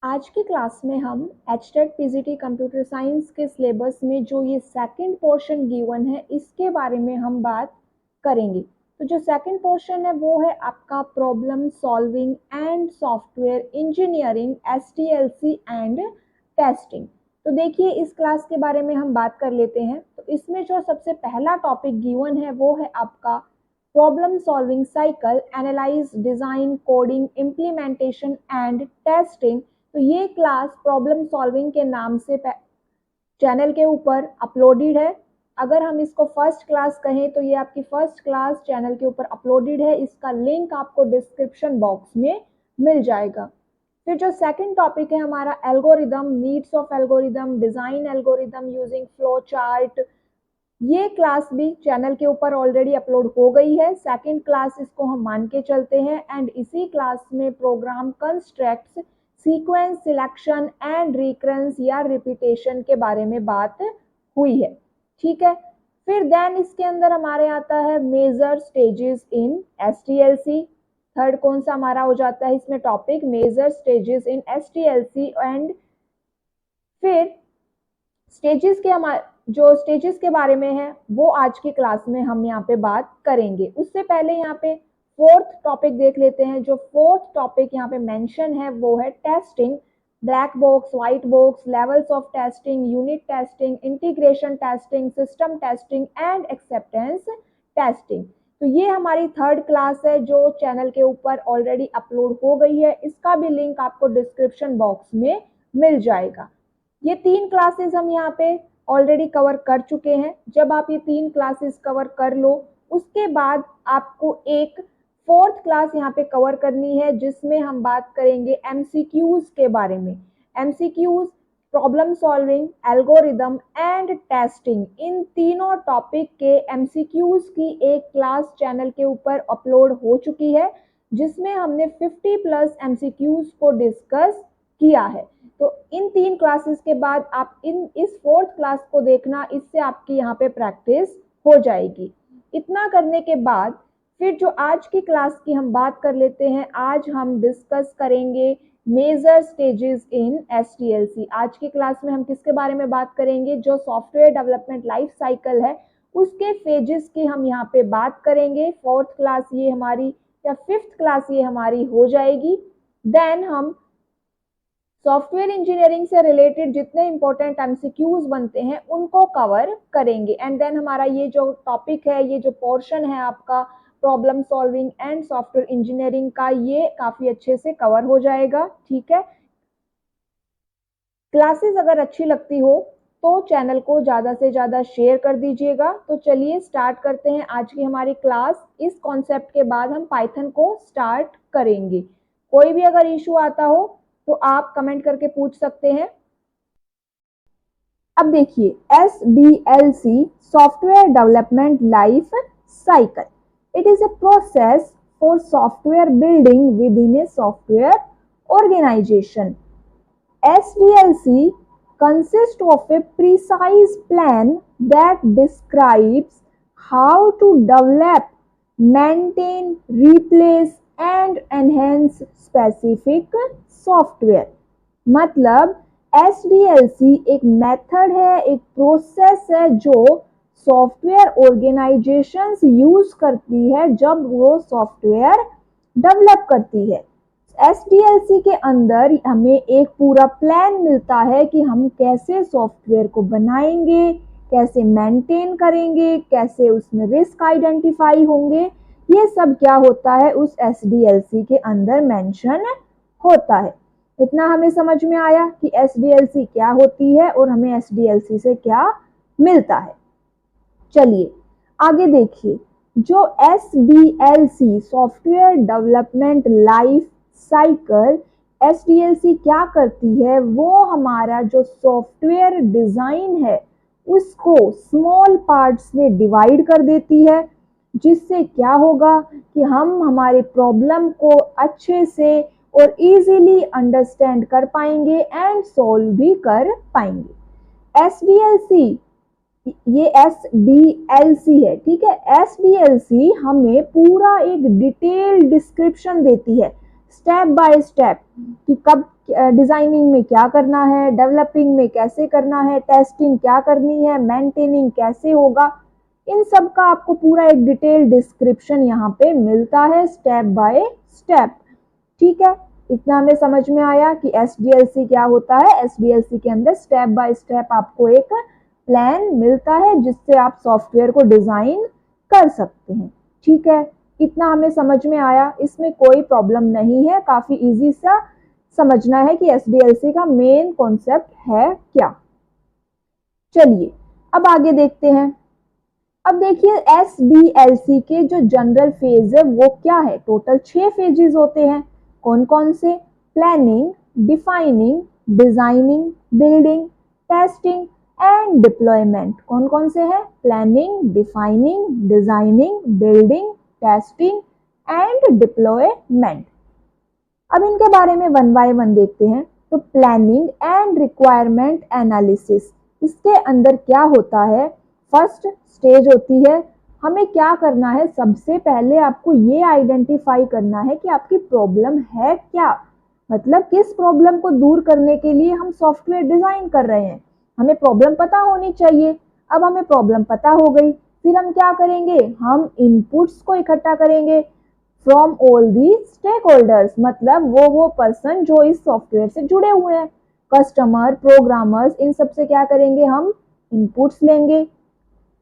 आज की क्लास में हम एचटेट पीजीटी कंप्यूटर साइंस के सिलेबस में जो ये सेकंड पोर्शन गिवन है इसके बारे में हम बात करेंगे। तो जो सेकंड पोर्शन है वो है आपका problem solving and software engineering STLC and testing. तो देखिए इस क्लास के बारे में हम बात कर लेते हैं। तो इसमें जो सबसे पहला टॉपिक गिवन है वो है आपका problem solving cycle, analyse, design, coding, implementation and testing. तो ये क्लास प्रॉब्लम सॉल्विंग के नाम से चैनल के ऊपर अपलोडेड है। अगर हम इसको फर्स्ट क्लास कहें तो ये आपकी फर्स्ट क्लास चैनल के ऊपर अपलोडेड है। इसका लिंक आपको डिस्क्रिप्शन बॉक्स में मिल जाएगा। फिर जो सेकंड टॉपिक है हमारा algorithm, needs of algorithm, design algorithm using flow chart. ये क्लास भी चैनल के ऊपर ऑलरेडी अपलोड हो गई है। सेकंड क्लास इसको हम मान के चलते हैं। एंड इसी क्लास में program constructs, sequence selection and recurrence या रिपीटेशन के बारे में बात हुई है। ठीक है। फिर देन इसके अंदर हमारे आता है major stages in STLC. Third कौन सा हमारा हो जाता है इसमें topic, major stages in STLC. And फिर स्टेजेस के हमारे जो स्टेजेस के बारे में है वो आज की क्लास में हम यहाँ पे बात करेंगे। उससे पहले यहाँ पे फोर्थ टॉपिक देख लेते हैं। जो फोर्थ टॉपिक यहाँ पे मेंशन है वो है testing, black box, white box, levels of testing, unit testing, integration testing, system testing and acceptance testing. तो ये हमारी थर्ड क्लास है जो चैनल के ऊपर ऑलरेडी अपलोड हो गई है। इसका भी लिंक आपको डिस्क्रिप्शन बॉक्स में मिल जाएगा। ये तीन क्लासेस हम यहाँ पे ऑलरेडी कवर कर चुके हैं। जब आप ये तीन क्लासेस कवर कर लो उसके बाद आपको एक फोर्थ क्लास यहाँ पे कवर करनी है जिसमें हम बात करेंगे एमसीक्यूज के बारे में। MCQs, problem solving, algorithm and testing, इन तीनों टॉपिक के एमसीक्यूज की एक क्लास चैनल के ऊपर अपलोड हो चुकी है जिसमें हमने 50+ एमसीक्यूज को डिस्कस किया है। तो इन तीन क्लासेस के बाद आप इस फोर्थ क्लास को देखना, इससे आपकी यहाँ पे प्रैक्टिस हो जाएगी। इतना करने के बाद फिर जो आज की क्लास की हम बात कर लेते हैं। आज हम डिस्कस करेंगे मेजर स्टेजेस इन एसटीएलसी। आज की क्लास में हम किसके बारे में बात करेंगे, जो सॉफ्टवेयर डेवलपमेंट लाइफ साइकिल है उसके फेजेस की हम यहाँ पे बात करेंगे। फोर्थ क्लास ये हमारी या फिफ्थ क्लास ये हमारी हो जाएगी। देन हम सॉफ्टवेयर इंजीनियरिंग से रिलेटेड जितने इंपॉर्टेंट एमसीक्यूज बनते हैं उनको कवर करेंगे। एंड देन हमारा ये जो टॉपिक है, ये जो पोर्शन है आपका problem solving and software engineering का, ये काफी अच्छे से कवर हो जाएगा। ठीक है। क्लासेस अगर अच्छी लगती हो तो चैनल को ज़्यादा से ज़्यादा शेयर कर दीजिएगा। तो चलिए स्टार्ट करते हैं आज की हमारी क्लास। इस कॉन्सेप्ट के बाद हम पाइथन को स्टार्ट करेंगे। कोई भी अगर इशू आता हो तो आप कमेंट करके पूछ सकते हैं। अब देखिए SDLC, software development life cycle, it is a process for software building within a software organization. SDLC consists of a precise plan that describes how to develop, maintain, replace and enhance specific software। मतलब SDLC एक method है, एक process है जो software organisations use करती है जब वो सॉफ्टवेयर डेवलप करती है। SDLC के अंदर हमें एक पूरा प्लान मिलता है कि हम कैसे सॉफ्टवेयर को बनाएंगे, कैसे मेंटेन करेंगे, कैसे उसमें रिस्क आइडेंटिफाई होंगे। ये सब क्या होता है उस SDLC के अंदर मेंशन होता है। इतना हमें समझ में आया कि SDLC क्या होती है और हमें SDLC से क्या मिलता है। चलिए आगे देखिए। जो SDLC, software development life cycle, SDLC क्या करती है, वो हमारा जो सॉफ्टवेयर डिजाइन है उसको स्मॉल पार्ट्स में डिवाइड कर देती है, जिससे क्या होगा कि हम हमारे प्रॉब्लम को अच्छे से और इजीली अंडरस्टैंड कर पाएंगे एंड सॉल्व भी कर पाएंगे। SDLC, ये SDLC है, ठीक है। SDLC हमें पूरा एक डिटेल डिस्क्रिप्शन देती है स्टेप बाय स्टेप कि कब डिजाइनिंग में क्या करना है, डेवलपिंग में कैसे करना है, टेस्टिंग क्या करनी है, मेंटेनिंग कैसे होगा, इन सब का आपको पूरा एक डिटेल डिस्क्रिप्शन यहाँ पे मिलता है स्टेप बाय स्टेप। ठीक है, इतना हमें समझ में आया कि SDLC क्या होता है। SDLC के अंदर स्टेप बाय स्टेप आपको एक प्लान मिलता है जिससे आप सॉफ्टवेयर को डिजाइन कर सकते हैं। ठीक है, इतना हमें समझ में आया, इसमें कोई प्रॉब्लम नहीं है, काफी इजी सा समझना है कि SDLC का मेन कॉन्सेप्ट है क्या। चलिए अब आगे देखते हैं। अब देखिए SDLC के जो जनरल फेज है वो क्या है। टोटल 6 फेजेस होते हैं। कौन कौन से? Planning, defining, designing, building, testing and deployment. कौन कौन से हैं? Planning, defining, designing, building, testing and deployment. अब इनके बारे में वन बाय वन देखते हैं। तो प्लानिंग एंड रिक्वायरमेंट एनालिसिस, इसके अंदर क्या होता है? फर्स्ट स्टेज होती है, हमें क्या करना है, सबसे पहले आपको ये आइडेंटिफाई करना है कि आपकी प्रॉब्लम है क्या, मतलब किस प्रॉब्लम को दूर करने के लिए हम सॉफ्टवेयर डिजाइन कर रहे हैं। हमें प्रॉब्लम पता होनी चाहिए। अब हमें प्रॉब्लम पता हो गई, फिर हम क्या करेंगे? हम इनपुट्स को इकट्ठा करेंगे from all the stakeholders, मतलब वो पर्सन जो इस सॉफ्टवेयर से जुड़े हुए हैं, कस्टमर, प्रोग्रामर्स, इन सब से क्या करेंगे? हम इनपुट्स लेंगे।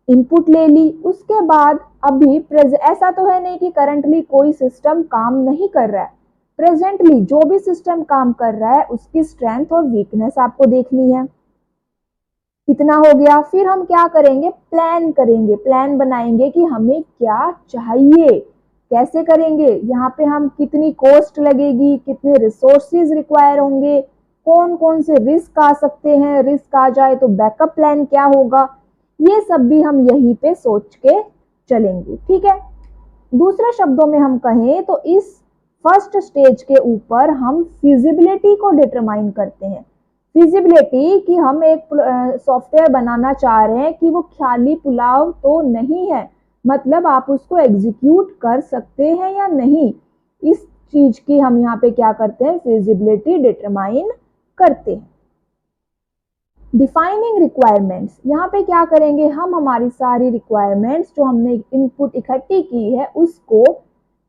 इनपुट ले ली, उसके बाद अभी ऐसा तो है नहीं कि करंटली कोई सिस्टम काम नहीं कर रहा है। प्रेजेंटली जो भी सिस्टम काम कर रहा है उसकी स्ट्रेंथ और वीकनेस आपको देखनी है। इतना हो गया, फिर हम क्या करेंगे? प्लान करेंगे, प्लान बनाएंगे कि हमें क्या चाहिए, कैसे करेंगे, यहाँ पे हम कितनी कॉस्ट लगेगी, कितने रिसोर्सेज रिक्वायर होंगे, कौन कौन से रिस्क आ सकते हैं, रिस्क आ जाए तो बैकअप प्लान क्या होगा, ये सब भी हम यहीं पे सोच के चलेंगे। ठीक है, दूसरे शब्दों में हम कहें तो इस फर्स्ट स्टेज के ऊपर हम फिजिबिलिटी को डिटरमाइन करते हैं। फिजिबिलिटी कि हम एक सॉफ्टवेयर बनाना चाह रहे हैं कि वो ख्याली पुलाव तो नहीं है, मतलब आप उसको एग्जीक्यूट कर सकते हैं या नहीं, इस चीज की हम यहाँ पे क्या करते हैं? फिजिबिलिटी डिटरमाइन करते हैं। डिफाइनिंग रिक्वायरमेंट्स, यहाँ पे क्या करेंगे? हम हमारी सारी रिक्वायरमेंट्स जो हमने इनपुट इकट्ठी की है उसको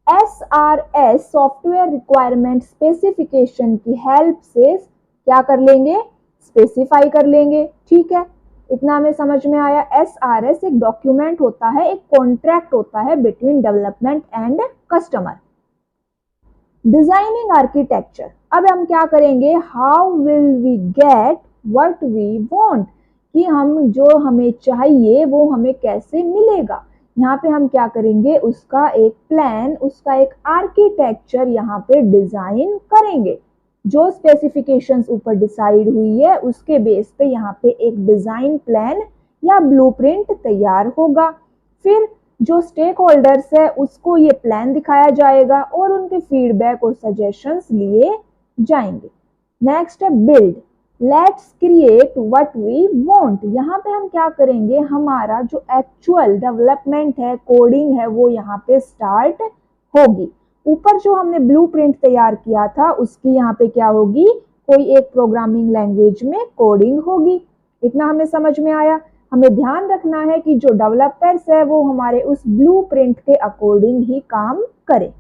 SRS सॉफ्टवेयर रिक्वायरमेंट स्पेसिफिकेशन की हेल्प से क्या कर लेंगे? स्पेसिफाई कर लेंगे। ठीक है, इतना हमें समझ में आया। SRS एक डॉक्यूमेंट होता है, एक कॉन्ट्रैक्ट होता है between development and customer. Designing architecture, अब हम क्या करेंगे? How will we get what we want, कि हम जो हमें चाहिए वो हमें कैसे मिलेगा। यहाँ पे हम क्या करेंगे? उसका एक प्लान, उसका एक आर्किटेक्चर यहाँ पे डिजाइन करेंगे। जो स्पेसिफिकेशंस ऊपर डिसाइड हुई है उसके बेस पे यहाँ पे एक डिजाइन प्लान या ब्लूप्रिंट तैयार होगा। फिर जो स्टेक होल्डर्स है उसको ये प्लान दिखाया जाएगा और उनके फीडबैक और सजेशंस लिए जाएंगे। नेक्स्ट है build, let's create what we want. यहाँ पे हम क्या करेंगे? हमारा जो एक्चुअल डेवलपमेंट है, कोडिंग है, वो यहाँ पे स्टार्ट होगी। ऊपर जो हमने ब्लूप्रिंट तैयार किया था उसकी यहाँ पे क्या होगी? कोई एक प्रोग्रामिंग लैंग्वेज में कोडिंग होगी। इतना हमें समझ में आया। हमें ध्यान रखना है कि जो डेवलपर्स है वो हमारे उस ब्लूप्रिंट के अकॉर्डिंग ही काम करें।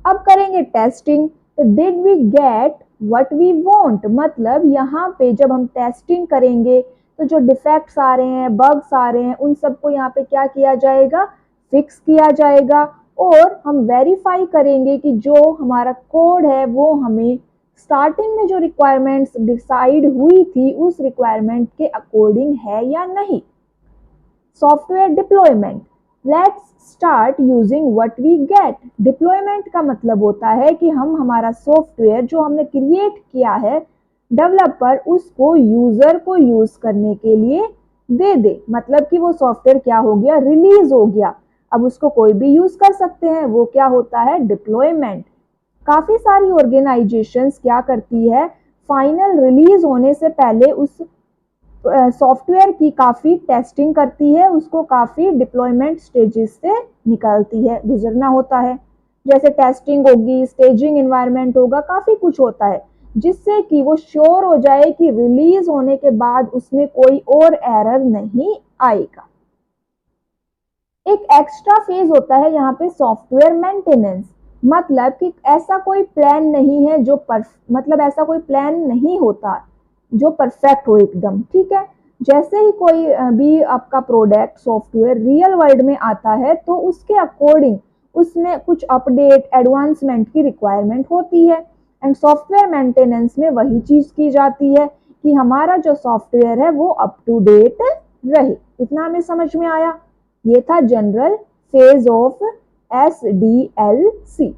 अब करेंगे टेस्टिंग। तो did we get what we want, मतलब यहाँ पे जब हम टेस्टिंग करेंगे तो जो डिफेक्ट्स आ रहे हैं, बग्स आ रहे हैं, उन सबको यहाँ पे क्या किया जाएगा? फिक्स किया जाएगा। और हम वेरीफाई करेंगे कि जो हमारा कोड है वो हमें स्टार्टिंग में जो रिक्वायरमेंट्स डिसाइड हुई थी उस रिक्वायरमेंट के अकॉर्डिंग है या नहीं। Software deployment, let's start using what we get. Deployment का मतलब होता है कि हम हमारा सॉफ्टवेयर जो हमने क्रिएट किया है, डेवलपर उसको यूजर को यूज करने के लिए दे दे, मतलब कि वो सॉफ्टवेयर क्या हो गया? रिलीज हो गया, अब उसको कोई भी यूज कर सकते हैं, वो क्या होता है? डिप्लॉयमेंट। काफी सारी ऑर्गेनाइजेशंस क्या करती है? फाइनल रिलीज होने से पहले उस सॉफ्टवेयर की काफी टेस्टिंग करती है, उसको काफी डिप्लॉयमेंट स्टेजेस से निकालती है, गुजरना होता है। जैसे टेस्टिंग होगी, स्टेजिंग एनवायरनमेंट होगा, काफी कुछ होता है जिससे कि वो श्योर हो जाए कि रिलीज होने के बाद उसमें कोई और एरर नहीं आएगा। एक एक्स्ट्रा फेज होता है यहाँ पे सॉफ्टवेयर मेंटेनेंस, मतलब कि ऐसा कोई प्लान नहीं है जो मतलब ऐसा कोई प्लान नहीं होता जो परफेक्ट हो एकदम, ठीक है। जैसे ही कोई भी आपका प्रोडक्ट सॉफ्टवेयर रियल वर्ल्ड में आता है तो उसके अकॉर्डिंग उसमें कुछ अपडेट एडवांसमेंट की रिक्वायरमेंट होती है, एंड सॉफ्टवेयर मेंटेनेंस में वही चीज की जाती है कि हमारा जो सॉफ्टवेयर है वो अप टू डेट रहे। इतना हमें समझ में आया। ये था जनरल फेज ऑफ SDLC।